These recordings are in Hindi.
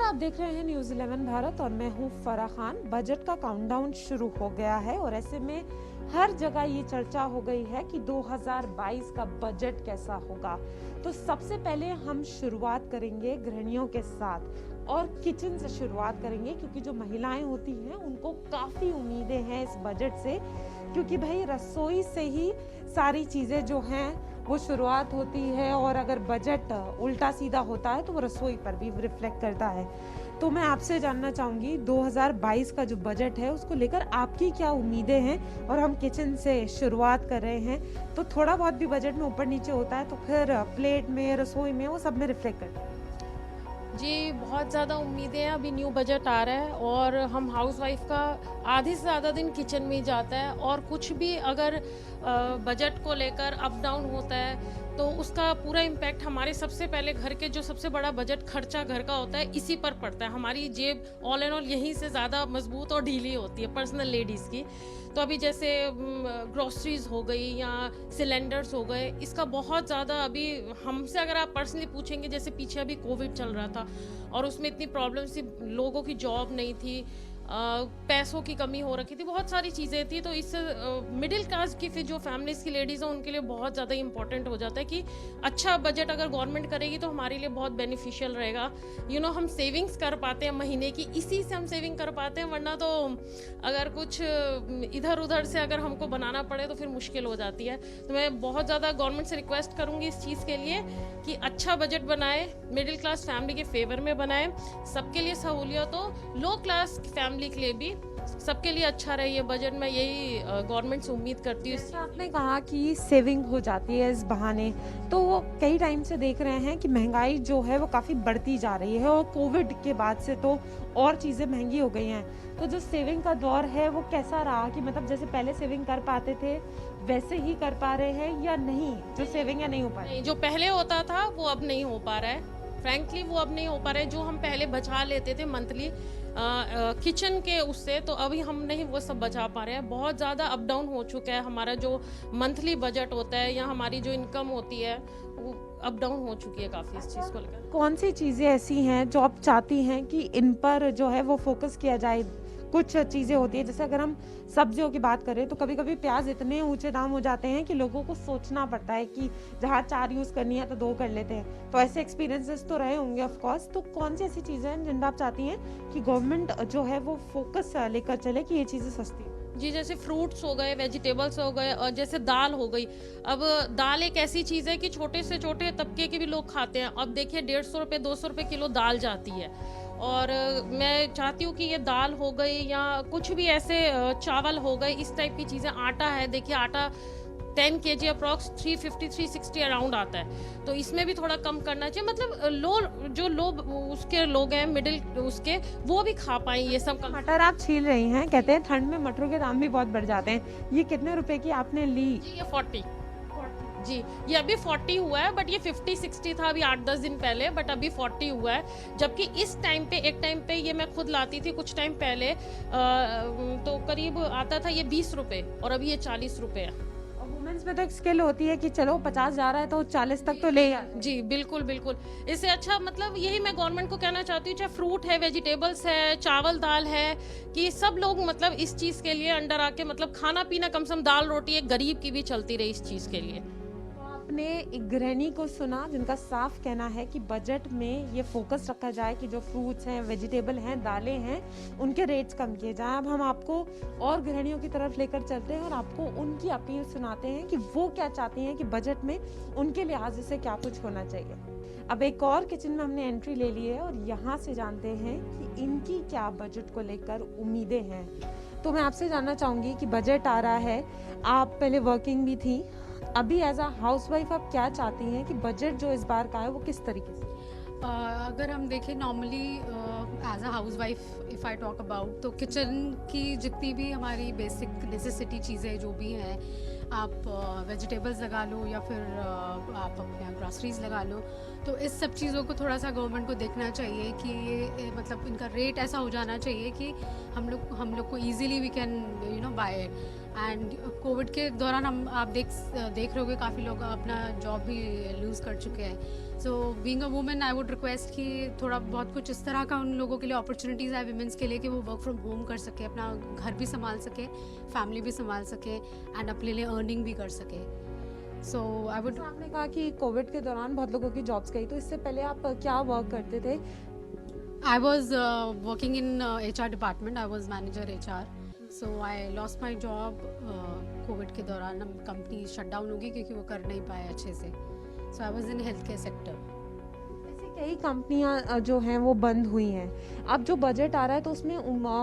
आप देख रहे हैं न्यूज़ 11 भारत और मैं हूं फराह खान। बजट का काउंटडाउन शुरू हो गया है और ऐसे में हर जगह ये चर्चा हो गई है कि 2022 का बजट कैसा होगा। तो सबसे पहले हम शुरुआत करेंगे गृहिणियों के साथ और किचन से शुरुआत करेंगे, क्योंकि जो महिलाएं होती हैं उनको काफ़ी उम्मीदें हैं इस बजट से, क्योंकि भाई रसोई से ही सारी चीज़ें जो हैं वो शुरुआत होती है और अगर बजट उल्टा सीधा होता है तो वो रसोई पर भी रिफ्लेक्ट करता है। तो मैं आपसे जानना चाहूँगी 2022 का जो बजट है उसको लेकर आपकी क्या उम्मीदें हैं, और हम किचन से शुरुआत कर रहे हैं तो थोड़ा बहुत भी बजट में ऊपर नीचे होता है तो फिर प्लेट में, रसोई में, वो सब में रिफ्लेक्ट करता है। जी, बहुत ज़्यादा उम्मीदें हैं। अभी न्यू बजट आ रहा है और हम हाउसवाइफ का आधे से ज़्यादा दिन किचन में ही जाता है और कुछ भी अगर बजट को लेकर अप डाउन होता है तो उसका पूरा इम्पैक्ट हमारे सबसे पहले घर के जो सबसे बड़ा बजट खर्चा घर का होता है इसी पर पड़ता है। हमारी जेब ऑल एंड ऑल यहीं से ज़्यादा मजबूत और ढीली होती है पर्सनल लेडीज़ की। तो अभी जैसे ग्रोसरीज हो गई या सिलेंडर्स हो गए, इसका बहुत ज़्यादा अभी हमसे अगर आप पर्सनली पूछेंगे, जैसे पीछे अभी कोविड चल रहा था और उसमें इतनी प्रॉब्लम्स थी, लोगों की जॉब नहीं थी, पैसों की कमी हो रखी थी, बहुत सारी चीज़ें थी। तो इस मिडिल क्लास की फिर जो फैमिलीज़ की लेडीज़ हैं उनके लिए बहुत ज़्यादा इंपॉर्टेंट हो जाता है कि अच्छा बजट अगर गवर्नमेंट करेगी तो हमारे लिए बहुत बेनिफिशियल रहेगा। हम सेविंग्स कर पाते हैं महीने की, इसी से हम सेविंग कर पाते हैं, वरना तो अगर कुछ इधर उधर से अगर हमको बनाना पड़े तो फिर मुश्किल हो जाती है। तो मैं बहुत ज़्यादा गवर्नमेंट से रिक्वेस्ट करूँगी इस चीज़ के लिए कि अच्छा बजट बनाए, मिडिल क्लास फैमिली के फेवर में बनाए, सबके लिए सहूलियत हो, लो क्लास फैमिली के लिए भी, सबके लिए अच्छा रहे ये बजट। मैं यही गवर्नमेंट से उम्मीद करती हूँ। जैसे आपने कहा कि सेविंग हो जाती है इस बहाने, तो वो कई टाइम से देख रहे हैं कि महंगाई जो है वो काफ़ी बढ़ती जा रही है और कोविड के बाद से तो और चीज़ें महंगी हो गई हैं। तो जो सेविंग का दौर है वो कैसा रहा, कि मतलब जैसे पहले सेविंग कर पाते थे वैसे ही कर पा रहे हैं या नहीं, जो सेविंग है नहीं हो पा रही? नहीं, जो पहले होता था वो अब नहीं हो पा रहा है। फ्रैंकली वो अब नहीं हो पा रहा है। जो हम पहले बचा लेते थे मंथली किचन के उससे, तो अभी हम नहीं वो सब बचा पा रहे हैं। बहुत ज़्यादा अप डाउन हो चुका है हमारा जो मंथली बजट होता है या हमारी जो इनकम होती है, वो अप डाउन हो चुकी है काफ़ी इस चीज़ को लेकर। कौन सी चीज़ें ऐसी हैं जो आप चाहती हैं कि इन पर जो है वो फोकस किया जाए? कुछ चीज़ें होती है, जैसे अगर हम सब्जियों की बात करें तो कभी-कभी प्याज इतने ऊँचे दाम हो जाते हैं कि लोगों को सोचना पड़ता है कि जहाँ 4 यूज़ करनी है तो 2 कर लेते हैं। तो ऐसे एक्सपीरियंसेस तो रहे होंगे ऑफ कोर्स। तो कौन सी ऐसी चीज़ें हैं जिन पर आप चाहती हैं कि गवर्नमेंट जो है वो फोकस लेकर चले कि ये चीज़ें सस्ती हैं? जी, जैसे फ्रूट्स हो गए, वेजिटेबल्स हो गए और जैसे दाल हो गई। अब दाल एक ऐसी चीज़ है कि छोटे से छोटे तबके के भी लोग खाते हैं। अब देखिए 150 रुपए 200 रुपए किलो दाल जाती है और मैं चाहती हूँ कि ये दाल हो गई या कुछ भी ऐसे चावल हो गए, इस टाइप की चीज़ें। आटा है, देखिए आटा 10 केजी अप्रॉक्स 350-360 अराउंड आता है। तो इसमें भी थोड़ा कम करना चाहिए। मतलब जो लो उसके लोग हैं मिडिल उसके, वो भी खा पाएँ ये सब कम। मटर आप छील रही हैं, कहते हैं ठंड में मटरों के दाम भी बहुत बढ़ जाते हैं। ये कितने रुपए की आपने ली? जी, ये 40। जी, ये अभी 40 हुआ है, बट ये 50-60 था अभी 8-10 दिन पहले, बट अभी 40 हुआ है। जबकि इस टाइम पे, एक टाइम पे ये मैं खुद लाती थी कुछ टाइम पहले, तो करीब आता था ये 20 रुपए और अभी ये 40 रुपए है। और वुमेन्स में तो एक स्किल होती है कि चलो 50 जा रहा है तो 40 तक तो ले आते हैं। जी, बिल्कुल, बिल्कुल। इससे अच्छा मतलब यही मैं गवर्नमेंट को कहना चाहती हूँ, चाहे फ्रूट है, वेजिटेबल्स है, चावल दाल है, कि सब लोग मतलब इस चीज़ के लिए अंडर आके मतलब खाना-पीना कम से कम दाल-रोटी एक गरीब की भी चलती रहे इस चीज़ के लिए। तो आपने एक गृहिणी को सुना जिनका साफ कहना है कि बजट में ये फोकस रखा जाए कि जो फ्रूट्स हैं, वेजिटेबल हैं, दालें हैं, उनके रेट्स कम किए जाएं। अब हम आपको और गृहिणियों की तरफ लेकर चलते हैं और आपको उनकी अपील सुनाते हैं कि वो क्या चाहती हैं कि बजट में उनके लिहाज से क्या कुछ होना चाहिए। अब एक और किचन में हमने एंट्री ले ली है और यहाँ से जानते हैं कि इनकी क्या बजट को लेकर उम्मीदें हैं। तो मैं आपसे जानना चाहूँगी कि बजट आ रहा है, आप पहले वर्किंग भी थी, अभी एज अ हाउसवाइफ आप क्या चाहती हैं कि बजट जो इस बार का है वो किस तरीके से? अगर हम देखें normally as a housewife if I talk about, तो किचन की जितनी भी हमारी बेसिक नेसेसिटी चीज़ें जो भी हैं, आप वेजिटेबल्स लगा लो या फिर आप अपने ग्रॉसरीज लगा लो, तो इस सब चीज़ों को थोड़ा सा गवर्नमेंट को देखना चाहिए कि ये मतलब इनका रेट ऐसा हो जाना चाहिए कि हम लोग को easily we can buy. And Covid के दौरान हम आप देख रहे होगे काफ़ी लोग अपना जॉब भी लूज़ कर चुके हैं. So being a women I would request कि थोड़ा बहुत कुछ इस तरह का उन लोगों के लिए अपॉर्चुनिटीज़ है विमेंस के लिए कि वो वर्क फ्रॉम होम कर सके, अपना घर भी संभाल सके, फैमिली भी संभाल सके एंड अपने लिए अर्निंग भी कर सके. सो आई वुड. आपने कहा कि कोविड के दौरान बहुत लोगों की जॉब्स गई, तो इससे पहले आप क्या वर्क करते थे? I was working in HR department. I was manager HR. So I lost my job Covid के दौरान. हम कंपनी शट डाउन होगी क्योंकि वो कर नहीं पाए अच्छे से. So I was in healthcare sector. ऐसी कई कंपनियां जो हैं वो बंद हुई हैं. अब जो बजट आ रहा है तो उसमें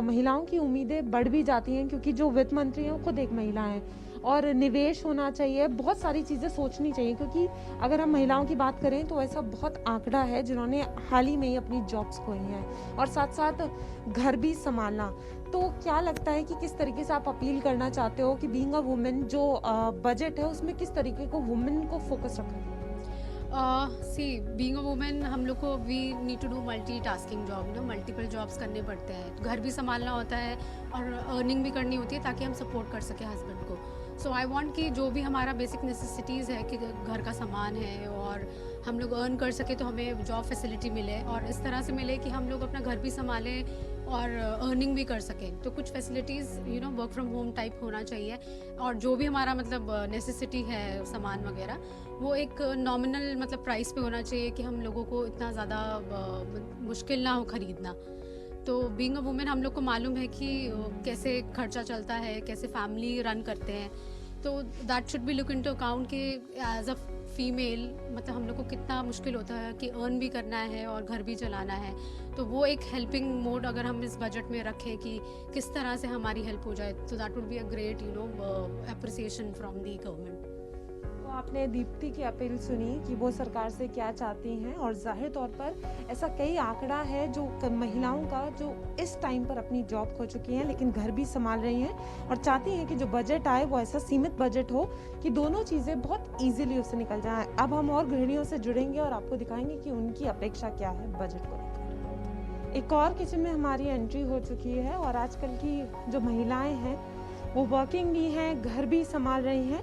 महिलाओं की उम्मीदें बढ़ भी जाती हैं, क्योंकि जो वित्त मंत्री हैं वो खुद एक महिला हैं और निवेश होना चाहिए, बहुत सारी चीज़ें सोचनी चाहिए. क्योंकि अगर हम महिलाओं की बात करें तो ऐसा बहुत आंकड़ा है जिन्होंने हाल ही में ही अपनी जॉब्स खोई हैं और साथ साथ घर भी संभालना. तो क्या लगता है कि किस तरीके से आप अपील करना चाहते हो कि बीइंग अ वुमेन जो बजट है उसमें किस तरीके को वुमेन को फोकस रखना है? सी बीइंग अ वुमेन हम लोग को we need to do multitasking job ना, मल्टीपल जॉब्स करने पड़ते हैं. घर भी संभालना होता है और अर्निंग भी करनी होती है ताकि हम सपोर्ट कर सकें हस्बैंड को. सो आई वांट कि जो भी हमारा बेसिक नेसेसिटीज़ है कि घर का सामान है और हम लोग अर्न कर सके तो हमें जॉब फैसिलिटी मिले और इस तरह से मिले कि हम लोग अपना घर भी संभालें और अर्निंग भी कर सकें. तो कुछ facilities work from home type होना चाहिए और जो भी हमारा मतलब नेसेसिटी है सामान वगैरह वो एक नॉमिनल मतलब प्राइस पे होना चाहिए कि हम लोगों को इतना ज़्यादा मुश्किल ना हो ख़रीदना. तो बीइंग अ वुमेन हम लोग को मालूम है कि कैसे खर्चा चलता है, कैसे फैमिली रन करते हैं. तो that should be look into account कि एज अ फीमेल मतलब हम लोग को कितना मुश्किल होता है कि अर्न भी करना है और घर भी चलाना है. तो वो एक हेल्पिंग मोड अगर हम इस बजट में रखें कि किस तरह से हमारी हेल्प हो जाए, तो that would be a great appreciation from the government. आपने दीप्ति की अपील सुनी कि वो सरकार से क्या चाहती हैं और जाहिर तौर पर ऐसा कई आंकड़ा है जो महिलाओं का जो इस टाइम पर अपनी जॉब खो चुकी हैं लेकिन घर भी संभाल रही हैं और चाहती हैं कि जो बजट आए वो ऐसा सीमित बजट हो कि दोनों चीज़ें बहुत इजीली उससे निकल जाएं. अब हम और गृहिणियों से जुड़ेंगे और आपको दिखाएंगे कि उनकी अपेक्षा क्या है बजट को लेकर. एक और किचन में हमारी एंट्री हो चुकी है और आजकल की जो महिलाएं हैं वो वर्किंग भी हैं, घर भी संभाल रही हैं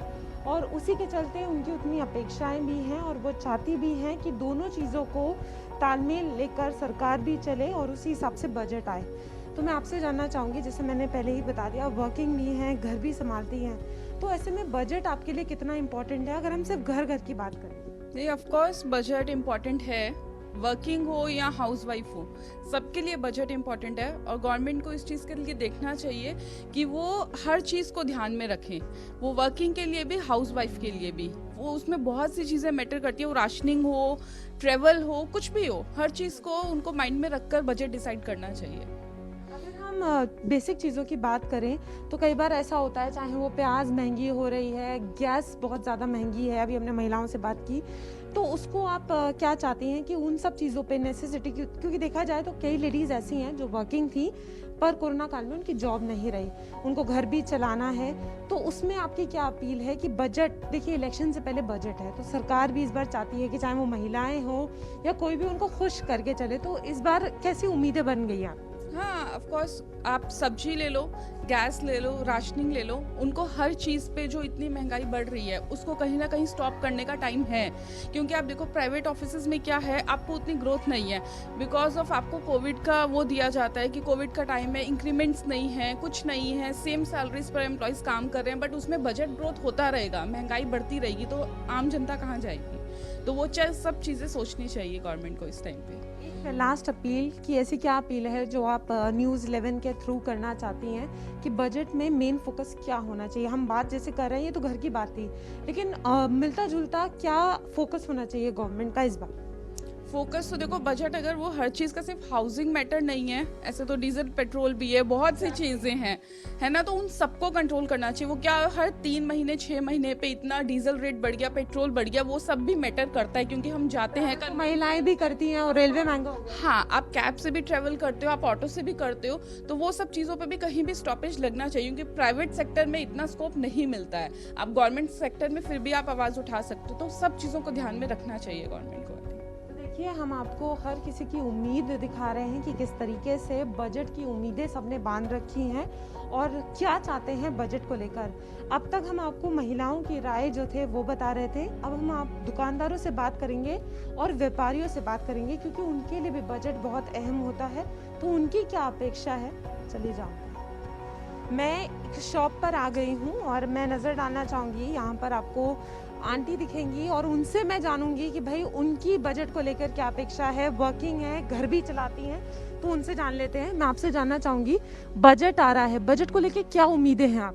और उसी के चलते उनकी उतनी अपेक्षाएं भी हैं और वो चाहती भी हैं कि दोनों चीज़ों को तालमेल लेकर सरकार भी चले और उसी हिसाब से बजट आए. तो मैं आपसे जानना चाहूँगी, जैसे मैंने पहले ही बता दिया, वर्किंग भी हैं, घर भी संभालती हैं, तो ऐसे में बजट आपके लिए कितना इम्पोर्टेंट है अगर हम सिर्फ घर की बात करें? नहीं, ऑफ कोर्स बजट इम्पॉर्टेंट है. वर्किंग हो या हाउसवाइफ हो, सबके लिए बजट इम्पॉर्टेंट है और गवर्नमेंट को इस चीज़ के लिए देखना चाहिए कि वो हर चीज़ को ध्यान में रखें. वो वर्किंग के लिए भी, हाउसवाइफ के लिए भी, वो उसमें बहुत सी चीज़ें मैटर करती है. वो राशनिंग हो, ट्रेवल हो, कुछ भी हो, हर चीज़ को उनको माइंड में रखकर बजट डिसाइड करना चाहिए. बेसिक चीज़ों की बात करें तो कई बार ऐसा होता है, चाहे वो प्याज महंगी हो रही है, गैस बहुत ज़्यादा महंगी है, अभी हमने महिलाओं से बात की, तो उसको आप क्या चाहती हैं कि उन सब चीज़ों पे नेसेसिटी, क्योंकि देखा जाए तो कई लेडीज़ ऐसी हैं जो वर्किंग थी पर कोरोना काल में उनकी जॉब नहीं रही, उनको घर भी चलाना है, तो उसमें आपकी क्या अपील है कि बजट, देखिए इलेक्शन से पहले बजट है तो सरकार भी इस बार चाहती है कि चाहे वो महिलाएं हो या कोई भी उनको खुश करके चले, तो इस बार कैसी उम्मीदें बन गई हैं? हाँ, ऑफ कोर्स आप सब्जी ले लो, गैस ले लो, राशनिंग ले लो, उनको हर चीज़ पे जो इतनी महंगाई बढ़ रही है उसको कहीं ना कहीं स्टॉप करने का टाइम है. क्योंकि आप देखो प्राइवेट ऑफिसेज में क्या है, आपको उतनी ग्रोथ नहीं है बिकॉज ऑफ आपको कोविड का वो दिया जाता है कि कोविड का टाइम है, इंक्रीमेंट्स नहीं है, कुछ नहीं है, सेम सैलरीज पर एम्प्लॉयज़ काम कर रहे हैं, बट उसमें बजट ग्रोथ होता रहेगा, महंगाई बढ़ती रहेगी तो आम जनता कहाँ जाएगी. तो वो सब चीज़ें सोचनी चाहिए गवर्नमेंट को इस टाइम पे. एक लास्ट अपील कि ऐसी क्या अपील है जो आप न्यूज़ 11 के थ्रू करना चाहती हैं कि बजट में मेन फोकस क्या होना चाहिए? हम बात जैसे कर रहे हैं, ये तो घर की बात थी, लेकिन मिलता जुलता क्या फोकस होना चाहिए गवर्नमेंट का इस बार? फोकस तो देखो, बजट अगर वो हर चीज़ का सिर्फ हाउसिंग मैटर नहीं है, ऐसे तो डीजल पेट्रोल भी है, बहुत सी चीज़ें हैं, है ना, तो उन सबको कंट्रोल करना चाहिए. वो क्या हर 3 महीने 6 महीने पे इतना डीजल रेट बढ़ गया, पेट्रोल बढ़ गया, वो सब भी मैटर करता है क्योंकि हम जाते हैं तो महिलाएं भी करती हैं और रेलवे महंगा. हाँ, आप कैब से भी ट्रेवल करते हो, आप ऑटो से भी करते हो, तो वो सब चीज़ों पे भी कहीं भी स्टॉपेज लगना चाहिए क्योंकि प्राइवेट सेक्टर में इतना स्कोप नहीं मिलता है. आप गवर्नमेंट सेक्टर में फिर भी आप आवाज़ उठा सकते हो, तो सब चीज़ों को ध्यान में रखना चाहिए गवर्नमेंट को. देखिए, हम आपको हर किसी की उम्मीद दिखा रहे हैं कि किस तरीके से बजट की उम्मीदें सबने बांध रखी हैं और क्या चाहते हैं बजट को लेकर। अब तक हम आपको महिलाओं की राय जो थे वो बता रहे थे, अब हम आप दुकानदारों से बात करेंगे और व्यापारियों से बात करेंगे, क्योंकि उनके लिए भी बजट बहुत अहम होता है। तो उनकी क्या अपेक्षा है, चलिए जानते हैं। मैं एक शॉप पर आ गई हूँ और मैं नज़र डालना चाहूँगी, यहाँ पर आपको आंटी दिखेंगी और उनसे मैं जानूंगी कि भाई उनकी बजट को लेकर क्या अपेक्षा है। वर्किंग है, घर भी चलाती हैं, तो उनसे जान लेते हैं। मैं आपसे जानना चाहूंगी, बजट आ रहा है, बजट को लेकर क्या उम्मीदें हैं आप?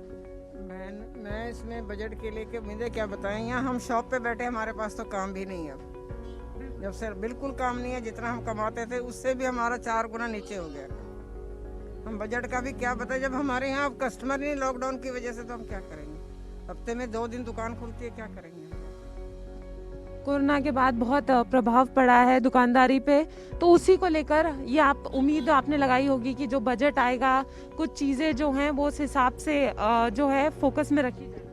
मैं इसमें बजट के लेके उम्मीदें क्या बताएं। यहाँ हम शॉप पे बैठे, हमारे पास तो काम भी नहीं है अब। जब से बिल्कुल काम नहीं है, जितना हम कमाते थे उससे भी हमारा 4 गुना नीचे हो गया। हम बजट का भी क्या बताएं, जब हमारे यहाँ अब कस्टमर नहीं, लॉकडाउन की वजह से, तो हम क्या करेंगे। हफ्ते में 2 दिन दुकान खुलती है, क्या करेंगे। कोरोना के बाद बहुत प्रभाव पड़ा है दुकानदारी पे, तो उसी को लेकर ये आप उम्मीद आपने लगाई होगी कि जो बजट आएगा, कुछ चीज़ें जो हैं वो उस हिसाब से जो है फोकस में रखी जाए।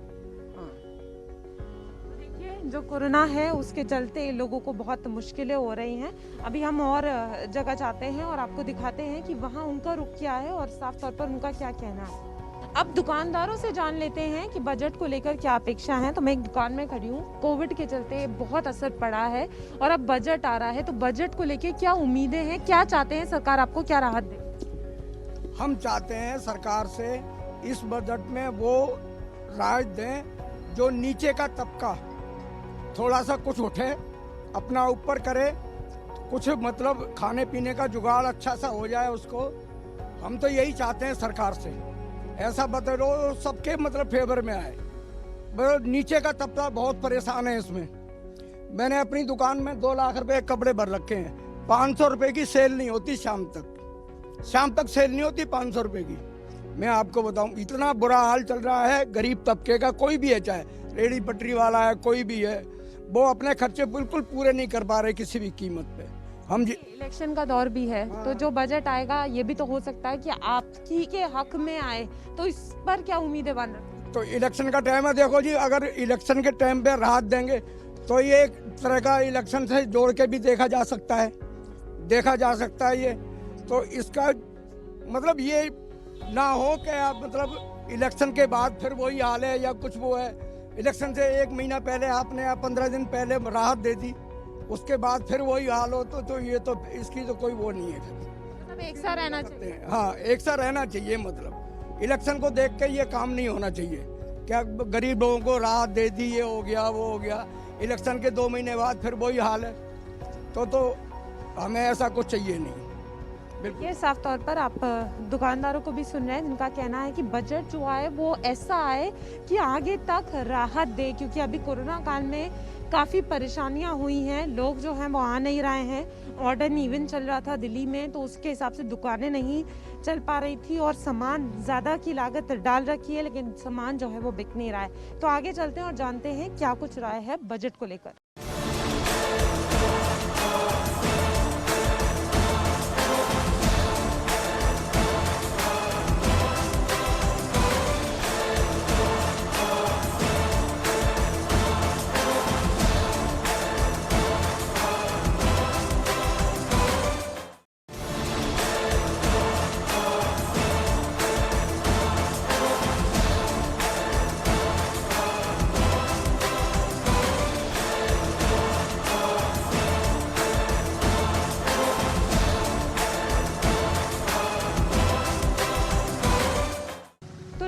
देखिए, जो कोरोना है उसके चलते लोगों को बहुत मुश्किलें हो रही हैं। अभी हम और जगह जाते हैं और आपको दिखाते हैं कि वहाँ उनका रुख क्या है और साफ तौर पर उनका क्या कहना है। अब दुकानदारों से जान लेते हैं कि बजट को लेकर क्या अपेक्षा है। तो मैं एक दुकान में खड़ी हूँ, कोविड के चलते बहुत असर पड़ा है और अब बजट आ रहा है, तो बजट को लेकर क्या उम्मीदें हैं, क्या चाहते हैं सरकार आपको क्या राहत दे? हम चाहते हैं सरकार से इस बजट में वो राहत दें, जो नीचे का तबका थोड़ा सा कुछ उठे, अपना ऊपर करे, कुछ मतलब खाने पीने का जुगाड़ अच्छा सा हो जाए उसको। हम तो यही चाहते हैं सरकार से, ऐसा बदलो सबके मतलब फेवर में आए। नीचे का तबका बहुत परेशान है इसमें। मैंने अपनी दुकान में 2 लाख रुपए कपड़े भर रखे हैं, 500 रुपए की सेल नहीं होती शाम तक सेल नहीं होती 500 रुपए की। मैं आपको बताऊं, इतना बुरा हाल चल रहा है गरीब तबके का। कोई भी है, चाहे रेडी पटरी वाला है, कोई भी है, वो अपने खर्चे बिल्कुल पूरे नहीं कर पा रहे किसी भी कीमत पे। हम इलेक्शन का दौर भी है, तो जो बजट आएगा ये भी तो हो सकता है कि आपकी के हक में आए, तो इस पर क्या उम्मीदें बन रही? तो इलेक्शन का टाइम है, देखो जी, अगर इलेक्शन के टाइम पे राहत देंगे तो ये एक तरह का इलेक्शन से जोड़ के भी देखा जा सकता है ये। तो इसका मतलब ये ना हो कि आप मतलब इलेक्शन के बाद फिर वही हाल है या कुछ वो है। इलेक्शन से 1 महीना पहले आपने या 15 दिन पहले राहत दे दी, उसके बाद फिर वही हाल हो, तो ये तो इसकी तो कोई वो नहीं है। मतलब एक सा रहना चाहिए। हाँ, एक सा रहना चाहिए। मतलब इलेक्शन को देख के ये काम नहीं होना चाहिए। क्या गरीब लोगों को राहत दे दी, ये हो गया वो हो गया, इलेक्शन के 2 महीने बाद फिर वही हाल है, तो हमें ऐसा कुछ चाहिए नहीं। ये साफ तौर पर आप दुकानदारों को भी सुन रहे हैं, जिनका कहना है कि बजट जो आए वो ऐसा आए कि आगे तक राहत दे, क्योंकि अभी कोरोना काल में काफ़ी परेशानियां हुई हैं। लोग जो हैं वो आ नहीं रहे हैं। ऑर्डर इवेंट चल रहा था दिल्ली में, तो उसके हिसाब से दुकानें नहीं चल पा रही थी और सामान ज़्यादा की लागत डाल रखी है, लेकिन सामान जो है वो बिक नहीं रहा है। तो आगे चलते हैं और जानते हैं क्या कुछ राय है बजट को लेकर।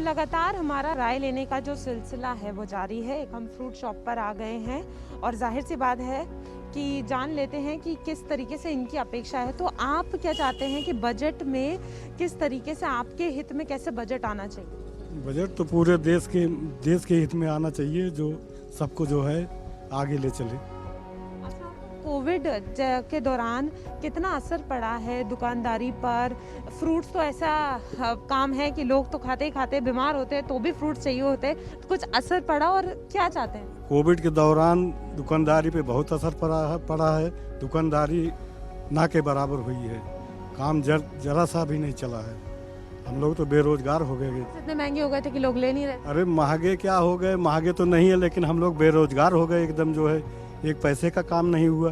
लगातार हमारा राय लेने का जो सिलसिला है वो जारी है। एक हम फ्रूट शॉप पर आ गए हैं और जाहिर सी बात है कि जान लेते हैं कि किस तरीके से इनकी अपेक्षा है। तो आप क्या चाहते हैं कि बजट में किस तरीके से आपके हित में कैसे बजट आना चाहिए? बजट तो पूरे देश के हित में आना चाहिए, जो सबको जो है आगे ले चले। कोविड के दौरान कितना असर पड़ा है दुकानदारी पर? फ्रूट्स तो ऐसा काम है कि लोग तो खाते ही खाते बीमार होते हैं, तो भी फ्रूट्स चाहिए होते हैं, तो कुछ असर पड़ा और क्या चाहते हैं? कोविड के दौरान दुकानदारी पे बहुत असर पड़ा है। दुकानदारी ना के बराबर हुई है, काम जरा सा भी नहीं चला है। हम लोग तो बेरोजगार हो गए। इतने महंगे हो गए थे कि लोग ले नहीं रहे। अरे महंगे क्या हो गए, महंगे तो नहीं है, लेकिन हम लोग बेरोजगार हो गए एकदम। जो है एक पैसे का काम नहीं हुआ,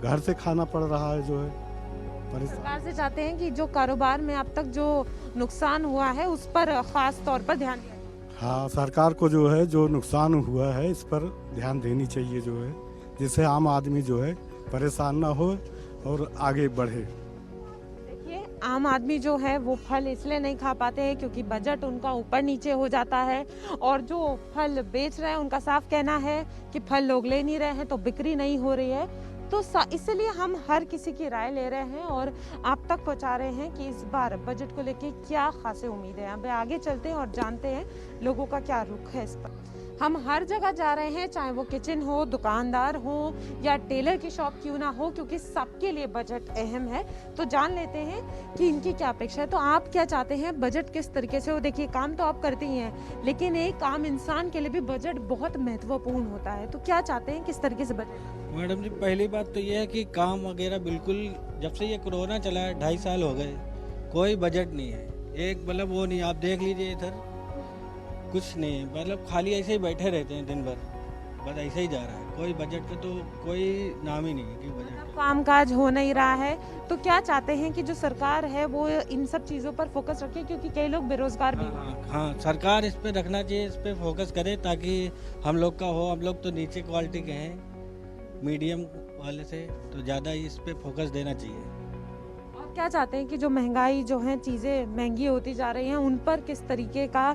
घर से खाना पड़ रहा है जो है परेशान। सरकार से चाहते हैं कि जो कारोबार में अब तक जो नुकसान हुआ है उस पर खास तौर पर ध्यान दिया जाए। हाँ, सरकार को जो है जो नुकसान हुआ है इस पर ध्यान देनी चाहिए जो है, जिससे आम आदमी जो है परेशान ना हो और आगे बढ़े। देखिए, आम आदमी जो है वो फल इसलिए नहीं खा पाते हैं क्योंकि बजट उनका ऊपर नीचे हो जाता है, और जो फल बेच रहे हैं उनका साफ कहना है कि फल लोग ले नहीं रहे हैं तो बिक्री नहीं हो रही है। तो इसलिए हम हर किसी की राय ले रहे हैं और आप तक पहुंचा रहे हैं कि इस बार बजट को लेके क्या खासे उम्मीदें हैं। अब आगे चलते हैं और जानते हैं लोगों का क्या रुख है इस पर। हम हर जगह जा रहे हैं, चाहे वो किचन हो, दुकानदार हो या टेलर की शॉप क्यों ना हो, क्योंकि सबके लिए बजट अहम है। तो जान लेते हैं कि इनकी क्या अपेक्षा है। तो आप क्या चाहते हैं, बजट किस तरीके से हो? देखिए, काम तो आप करते ही हैं, लेकिन एक आम इंसान के लिए भी बजट बहुत महत्वपूर्ण होता है। तो क्या चाहते हैं, किस तरीके से बजट? मैडम जी, पहली बात तो ये है कि काम वगैरह बिल्कुल, जब से ये कोरोना चला है 2.5 साल हो गए, कोई बजट नहीं है। एक मतलब वो नहीं, आप देख लीजिए इधर कुछ नहीं है, मतलब खाली ऐसे ही बैठे रहते हैं दिन भर, बस ऐसे ही जा रहा है। कोई बजट का तो कोई नाम ही नहीं है कि बजट। कामकाज हो नहीं रहा है, तो क्या चाहते हैं कि जो सरकार है वो इन सब चीज़ों पर फोकस रखे, क्योंकि कई लोग बेरोजगार भी हैं। हाँ, सरकार इस पे रखना चाहिए, इस पे फोकस करे ताकि हम लोग का हो। हम लोग तो नीचे क्वालिटी के हैं, मीडियम वाले से, तो ज़्यादा इस पे फोकस देना चाहिए। और क्या चाहते हैं कि जो महंगाई जो है, चीज़ें महंगी होती जा रही हैं, उन पर किस तरीके का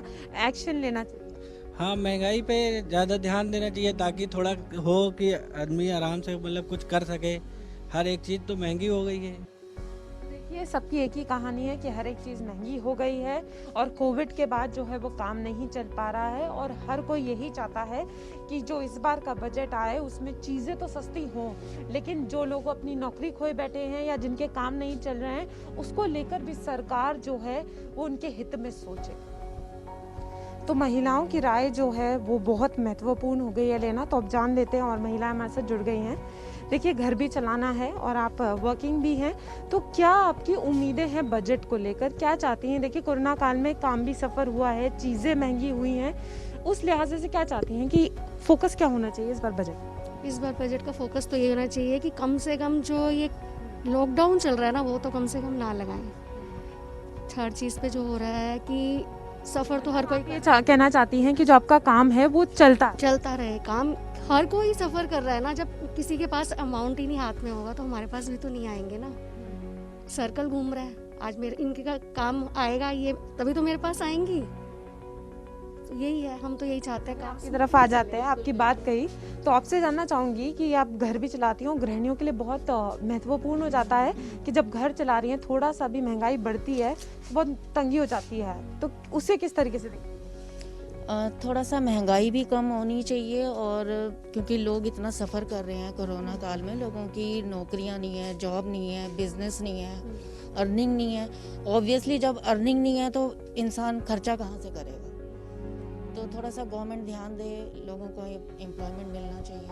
एक्शन लेना चाहिए? हाँ, महंगाई पे ज़्यादा ध्यान देना चाहिए ताकि थोड़ा हो कि आदमी आराम से मतलब कुछ कर सके। हर एक चीज़ तो महंगी हो गई है। देखिए, सबकी एक ही कहानी है कि हर एक चीज़ महंगी हो गई है और कोविड के बाद जो है वो काम नहीं चल पा रहा है, और हर कोई यही चाहता है कि जो इस बार का बजट आए उसमें चीज़ें तो सस्ती हों, लेकिन जो लोग अपनी नौकरी खोए बैठे हैं या जिनके काम नहीं चल रहे हैं, उसको लेकर भी सरकार जो है वो उनके हित में सोचे। तो महिलाओं की राय जो है वो बहुत महत्वपूर्ण हो गई है लेना। तो अब जान लेते हैं, और महिलाएं हमारे साथ जुड़ गई हैं। देखिए, घर भी चलाना है और आप वर्किंग भी हैं, तो क्या आपकी उम्मीदें हैं बजट को लेकर? क्या चाहती हैं? देखिए, कोरोना काल में काम भी सफ़र हुआ है, चीज़ें महंगी हुई हैं, उस लिहाज से क्या चाहती हैं कि फोकस क्या होना चाहिए इस बार बजट? इस बार बजट का फोकस तो ये होना चाहिए कि कम से कम जो ये लॉकडाउन चल रहा है ना, वो तो कम से कम ना लगाएं। हर चीज़ पे जो हो रहा है कि सफ़र तो हर कोई ये कहना चाहती हैं कि जो आपका काम है वो चलता रहे। काम हर कोई सफ़र कर रहा है ना, जब किसी के पास अमाउंट ही नहीं हाथ में होगा तो हमारे पास भी तो नहीं आएंगे ना। सर्कल घूम रहा है, आज मेरे इनके का काम आएगा, ये तभी तो मेरे पास आएंगी। तो यही है, हम तो यही चाहते हैं काम की तरफ आ जाते हैं। आपकी बात कही, तो आपसे जानना चाहूँगी कि आप घर भी चलाती हो, गृहिणियों के लिए बहुत महत्वपूर्ण हो जाता है कि जब घर चला रही हैं थोड़ा सा भी महंगाई बढ़ती है तो बहुत तंगी हो जाती है, तो उसे किस तरीके से देखते हैं? थोड़ा सा महंगाई भी कम होनी चाहिए, और क्योंकि लोग इतना सफ़र कर रहे हैं कोरोना काल में, लोगों की नौकरियां नहीं है, जॉब नहीं है, बिजनेस नहीं है, अर्निंग नहीं है। ऑब्वियसली जब अर्निंग नहीं है तो इंसान खर्चा कहाँ से करेगा? तो थोड़ा सा गवर्नमेंट ध्यान दे, लोगों को एम्प्लॉयमेंट मिलना चाहिए।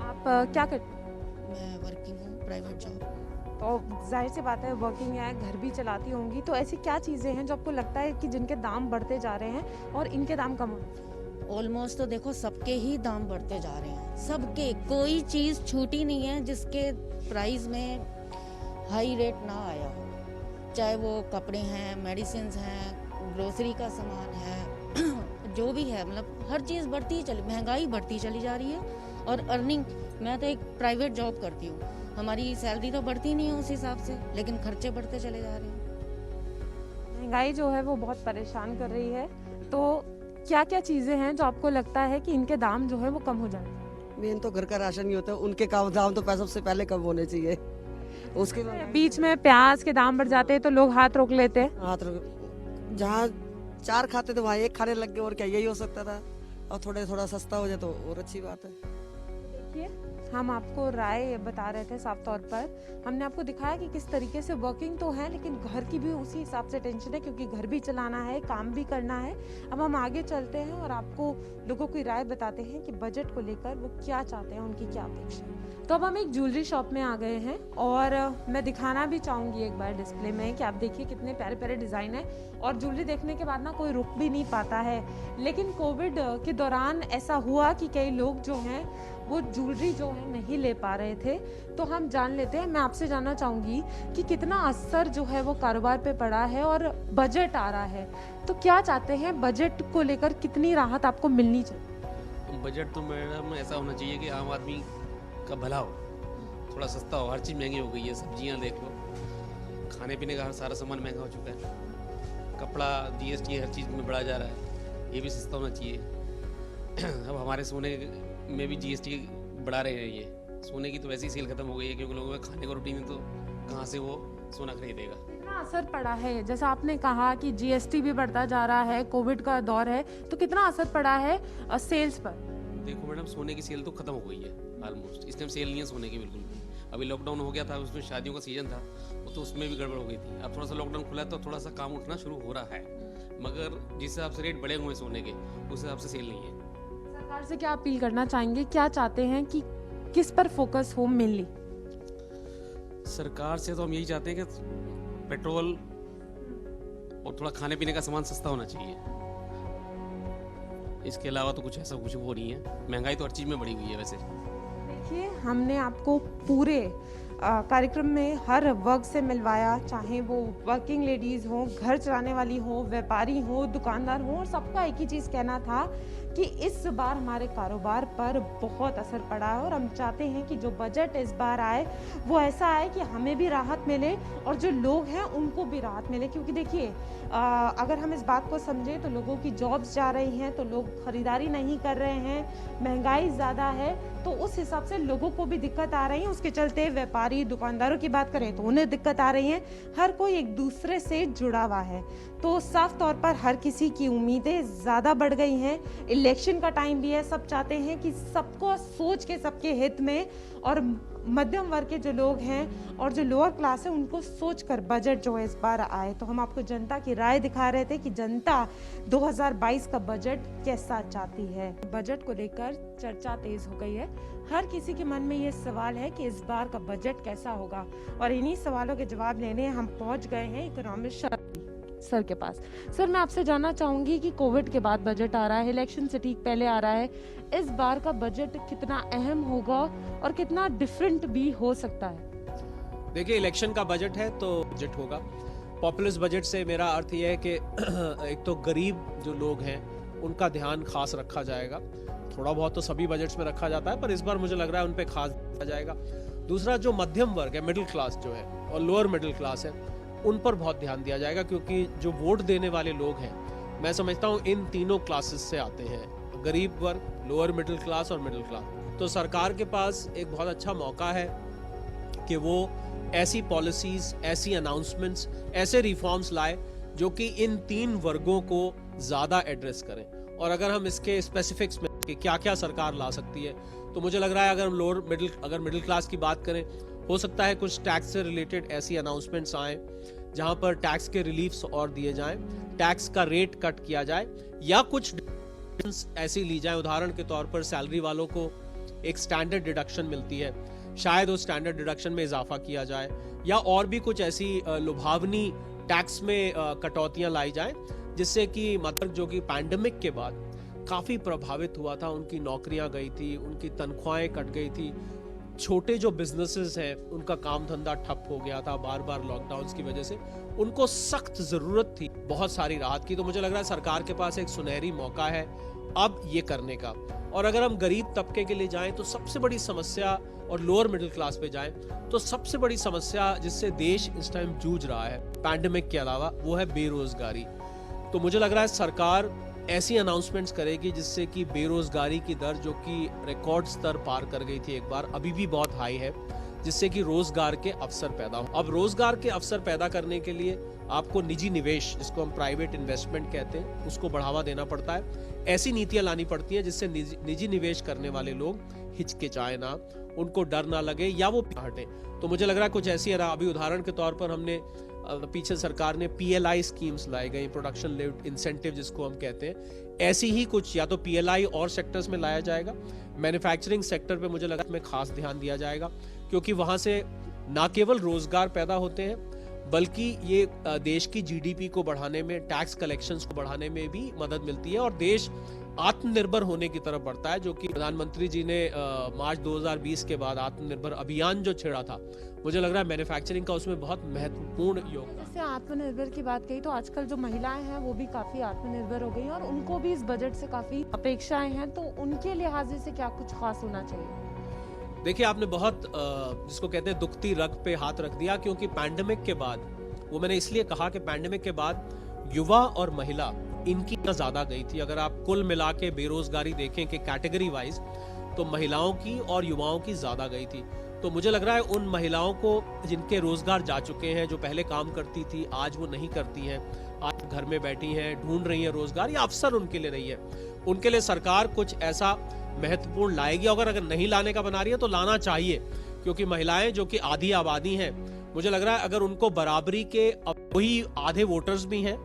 आप क्या करते हैं? मैं वर्किंग हूँ, प्राइवेट जॉब। तो जाहिर सी बात है, वर्किंग है, घर भी चलाती होंगी, तो ऐसी क्या चीज़ें हैं जो आपको लगता है कि जिनके दाम बढ़ते जा रहे हैं और इनके दाम कम हो रहे हैं? ऑलमोस्ट तो देखो सबके ही दाम बढ़ते जा रहे हैं, सबके, कोई चीज़ छूटी नहीं है जिसके प्राइस में हाई रेट ना आया हो। चाहे वो कपड़े हैं, मेडिसिन हैं, ग्रोसरी का सामान है, जो भी है, मतलब हर चीज़ बढ़ती ही महंगाई बढ़ती चली जा रही है। और अर्निंग, मैं तो एक प्राइवेट जॉब करती हूँ, हमारी सैलरी तो बढ़ती नहीं है उस हिसाब से, लेकिन खर्चे बढ़ते चले जा रहे हैं। महंगाई जो है वो बहुत परेशान कर रही है, तो क्या क्या चीज़ें हैं जो आपको लगता है कि इनके दाम जो है वो कम हो जाए? मेन तो घर का राशन ही होता है, उनके दाम तो सबसे पहले कम होने चाहिए। उसके बीच में प्याज के दाम बढ़ जाते हैं तो लोग हाथ रोक लेते हैं। जहाँ 4 खाते थे वहाँ 1 खाने लग गए, और क्या यही हो सकता था। और थोड़ा सस्ता हो जाए तो और अच्छी बात है। देखिए, हम आपको राय बता रहे थे साफ तौर पर, हमने आपको दिखाया कि किस तरीके से वर्किंग तो है, लेकिन घर की भी उसी हिसाब से टेंशन है, क्योंकि घर भी चलाना है, काम भी करना है। अब हम आगे चलते हैं और आपको लोगों की राय बताते हैं कि बजट को लेकर वो क्या चाहते हैं, उनकी क्या अपेक्षा है। तो अब हम एक ज्वेलरी शॉप में आ गए हैं, और मैं दिखाना भी चाहूँगी एक बार डिस्प्ले में कि आप देखिए कितने प्यारे प्यारे डिज़ाइन है, और ज्वेलरी देखने के बाद ना कोई रुक भी नहीं पाता है। लेकिन कोविड के दौरान ऐसा हुआ कि कई लोग जो हैं वो ज्वेलरी जो है नहीं ले पा रहे थे। तो हम जान लेते हैं, मैं आपसे जानना चाहूँगी कि कितना असर जो है वो कारोबार पे पड़ा है और बजट आ रहा है, तो क्या चाहते हैं, बजट को लेकर कितनी राहत आपको मिलनी चाहिए? बजट तो मैडम ऐसा होना चाहिए कि आम आदमी का भला हो, थोड़ा सस्ता हो। हर चीज़ महंगी हो गई है, सब्जियां देख लो, खाने पीने का हर सारा सामान महंगा हो चुका है, कपड़ा GST हर चीज़ में बढ़ा जा रहा है, ये भी सस्ता होना चाहिए। अब हमारे सोने में भी GST बढ़ा रहे हैं। ये सोने की तो वैसी सेल खत्म हो गई है, क्योंकि लोगों का खाने का रूटीन है, तो कहाँ से वो सोना खरीदेगा। कितना असर पड़ा है, जैसा आपने कहा कि GST भी बढ़ता जा रहा है, कोविड का दौर है, तो कितना असर पड़ा है सेल्स पर? देखो मैडम, सोने की सेल तो खत्म हो गई है ऑलमोस्ट। इस टाइम सेल नहीं है सोने की बिल्कुल भी। अभी लॉकडाउन हो गया था, उसमें शादियों का सीजन था, तो उसमें भी गड़बड़ हो गई थी। अब थोड़ा सा लॉकडाउन खुला है तो थोड़ा सा काम उठना शुरू हो रहा है, मगर जिस हिसाब से रेट बढ़े हुए हैं सोने के, उस हिसाब से सेल नहीं है। सरकार से क्या अपील करना चाहेंगे, क्या चाहते हैं कि किस पर फोकस हो मेनली? सरकार से तो हम यही चाहते हैं कि पेट्रोल और थोड़ा खाने पीने का सामान सस्ता होना चाहिए। इसके अलावा तो कुछ ऐसा कुछ वो नहीं है। महंगाई तो हर चीज़ में बढ़ी हुई है वैसे। देखिए, हमने आपको पूरे कार्यक्रम में हर वर्ग से मिलवाया, चाहे वो वर्किंग लेडीज़ हो, घर चलाने वाली हो, व्यापारी हो, दुकानदार हो, और सबका एक ही चीज़ कहना था कि इस बार हमारे कारोबार पर बहुत असर पड़ा है और हम चाहते हैं कि जो बजट इस बार आए वो ऐसा आए कि हमें भी राहत मिले और जो लोग हैं उनको भी राहत मिले। क्योंकि देखिए, अगर हम इस बात को समझें तो लोगों की जॉब्स जा रही हैं, तो लोग खरीदारी नहीं कर रहे हैं, महंगाई ज़्यादा है, तो उस हिसाब से लोगों को भी दिक्कत आ रही है। उसके चलते व्यापारी दुकानदारों की बात करें तो उन्हें दिक्कत आ रही है। हर कोई एक दूसरे से जुड़ा हुआ है, तो साफ तौर पर हर किसी की उम्मीदें ज़्यादा बढ़ गई हैं। इलेक्शन का टाइम भी है, सब चाहते हैं कि सबको सोच के सबके हित में, और मध्यम वर्ग के जो लोग हैं और जो लोअर क्लास है उनको सोचकर बजट जो है इस बार आए। तो हम आपको जनता की राय दिखा रहे थे कि जनता 2022 का बजट कैसा चाहती है। बजट को लेकर चर्चा तेज हो गई है, हर किसी के मन में ये सवाल है कि इस बार का बजट कैसा होगा, और इन्हीं सवालों के जवाब लेने हम पहुंच गए हैं इकोनॉमिस्ट सर के पास। सर, मैं आपसे जानना चाहूंगी कि कोविड के बाद बजट आ रहा है, इलेक्शन से ठीक पहले आ रहा है, इस बार का बजट कितना अहम होगा और कितना डिफरेंट भी हो सकता है? देखिए, इलेक्शन का बजट है तो बजट होगा। पॉपुलिस्ट बजट से मेरा अर्थ यह है कि एक तो गरीब जो लोग हैं उनका ध्यान खास रखा जाएगा। थोड़ा बहुत तो सभी बजट्स में रखा जाता है, पर इस बार मुझे लग रहा है उन पे खास रखा जाएगा। दूसरा, जो मध्यम वर्ग है, मिडिल क्लास जो है और लोअर मिडिल क्लास है, उन पर बहुत ध्यान दिया जाएगा, क्योंकि जो वोट देने वाले लोग हैं, मैं समझता हूँ इन तीनों क्लासेस से आते हैं, गरीब वर्ग, लोअर मिडिल क्लास और मिडिल क्लास। तो सरकार के पास एक बहुत अच्छा मौका है कि वो ऐसी पॉलिसीज, ऐसी अनाउंसमेंट्स, ऐसे रिफॉर्म्स लाए जो कि इन तीन वर्गों को ज़्यादा एड्रेस करें। और अगर हम इसके स्पेसिफिक्स में कि क्या क्या सरकार ला सकती है, तो मुझे लग रहा है अगर हम मिडिल क्लास की बात करें, हो सकता है कुछ टैक्स से रिलेटेड ऐसी अनाउंसमेंट्स आए जहां पर टैक्स के रिलीफ्स और दिए जाएं, टैक्स का रेट कट किया जाए, या कुछ ऐसी ली जाए। उदाहरण के तौर पर सैलरी वालों को एक स्टैंडर्ड डिडक्शन मिलती है, शायद उस स्टैंडर्ड डिडक्शन में इजाफा किया जाए, या और भी कुछ ऐसी लुभावनी टैक्स में कटौतियां लाई जाएं, जिससे कि मतलब जो कि पैंडेमिक के बाद काफ़ी प्रभावित हुआ था, उनकी नौकरियां गई थी, उनकी तनख्वाहें कट गई थी, छोटे जो बिजनेसेस हैं उनका काम धंधा ठप हो गया था बार बार लॉकडाउन की वजह से, उनको सख्त ज़रूरत थी बहुत सारी राहत की। तो मुझे लग रहा है सरकार के पास एक सुनहरी मौका है अब ये करने का। और अगर हम गरीब तबके के लिए जाएं तो सबसे बड़ी समस्या, और लोअर मिडिल क्लास पे जाएं तो सबसे बड़ी समस्या जिससे देश इस टाइम जूझ रहा है पैंडेमिक के अलावा, वो है बेरोजगारी। तो मुझे लग रहा है सरकार ऐसी अनाउंसमेंट्स करेगी जिससे कि बेरोजगारी की दर, जो कि रिकॉर्ड स्तर पार कर गई थी एक बार, अभी भी बहुत हाई है, जिससे कि रोजगार के अवसर पैदा हो। अब रोजगार के अवसर पैदा करने के लिए आपको निजी निवेश, जिसको हम प्राइवेट इन्वेस्टमेंट कहते हैं, उसको बढ़ावा देना पड़ता है। ऐसी नीतियां लानी पड़ती हैं जिससे निजी निवेश करने वाले लोग हिचकिचाए ना, उनको डर ना लगे, या वो हटे। तो मुझे लग रहा है कुछ ऐसी, अभी उदाहरण के तौर पर हमने पीछे सरकार ने PLI स्कीम्स लाई गई, प्रोडक्शन लिंक्ड इंसेंटिव जिसको हम कहते हैं, ऐसी ही कुछ या तो PLI और सेक्टर्स में लाया जाएगा। मैन्युफैक्चरिंग सेक्टर पे मुझे लगा इसमें खास ध्यान दिया जाएगा, क्योंकि वहां से ना केवल रोजगार पैदा होते हैं, बल्कि ये देश की GDP को बढ़ाने में, टैक्स कलेक्शंस को बढ़ाने में भी मदद मिलती है, और देश आत्मनिर्भर होने की तरफ बढ़ता है, जो कि प्रधानमंत्री जी ने मार्च 2020 के बाद आत्मनिर्भर अभियान जो छेड़ा था, मुझे लग रहा है मैन्युफैक्चरिंग का उसमें बहुत महत्वपूर्ण योगदान। जैसे आत्मनिर्भर की बात कही तो आजकल जो महिलाएं हैं वो भी काफी आत्मनिर्भर हो गई हैं और उनको भी इस बजट से काफी अपेक्षाएं हैं, तो उनके लिहाज से क्या कुछ खास होना चाहिए? देखिए, आपने बहुत जिसको कहते हैं दुखती रग पे हाथ रख दिया, क्योंकि पैंडेमिक के बाद, वो मैंने इसलिए कहा कि पैंडेमिक के बाद युवा और महिला इनकी ज्यादा गई थी। अगर आप कुल मिला के बेरोजगारी देखें कि कैटेगरी वाइज, तो महिलाओं की और युवाओं की ज्यादा गई थी। तो मुझे लग रहा है उन महिलाओं को जिनके रोजगार जा चुके हैं, जो पहले काम करती थी आज वो नहीं करती हैं, आज घर में बैठी हैं, ढूंढ रही हैं रोजगार, या अवसर उनके लिए नहीं है, उनके लिए सरकार कुछ ऐसा महत्वपूर्ण लाएगी। अगर नहीं लाने का बना रही है तो लाना चाहिए, क्योंकि महिलाएं जो कि आधी आबादी हैं, मुझे लग रहा है अगर उनको बराबरी के, वही आधे वोटर्स भी हैं,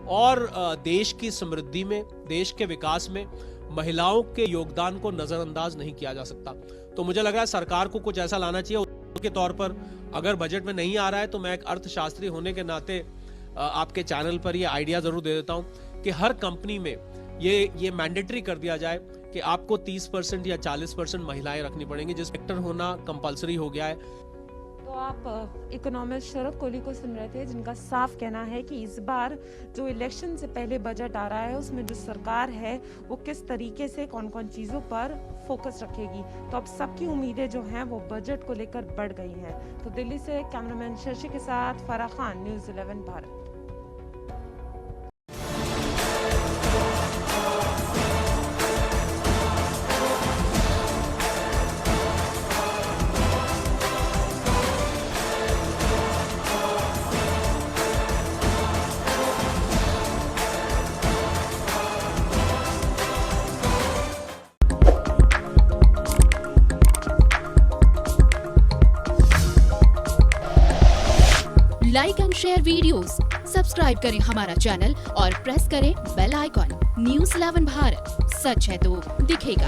और देश की समृद्धि में, देश के विकास में महिलाओं के योगदान को नजरअंदाज नहीं किया जा सकता। तो मुझे लग रहा है सरकार को कुछ ऐसा लाना चाहिए के तौर पर। अगर बजट में नहीं आ रहा है तो मैं एक अर्थशास्त्री होने के नाते आपके चैनल पर ये आइडिया जरूर दे देता हूं कि हर कंपनी में ये मैंडेटरी कर दिया जाए कि आपको 30% या 40% महिलाएं रखनी पड़ेंगी, जिस सेक्टर होना कंपलसरी हो गया है। तो आप इकोनॉमिस्ट शरद कोहली को सुन रहे थे, जिनका साफ कहना है कि इस बार जो इलेक्शन से पहले बजट आ रहा है उसमें जो सरकार है वो किस तरीके से कौन कौन चीज़ों पर फोकस रखेगी। तो अब सबकी उम्मीदें जो हैं वो बजट को लेकर बढ़ गई हैं। तो दिल्ली से कैमरामैन शशि के साथ Farah Khan, news 11 Bharat. Like and share videos, subscribe करें हमारा चैनल और प्रेस करें बेल आइकॉन। न्यूज़ 11 भारत, सच है तो दिखेगा।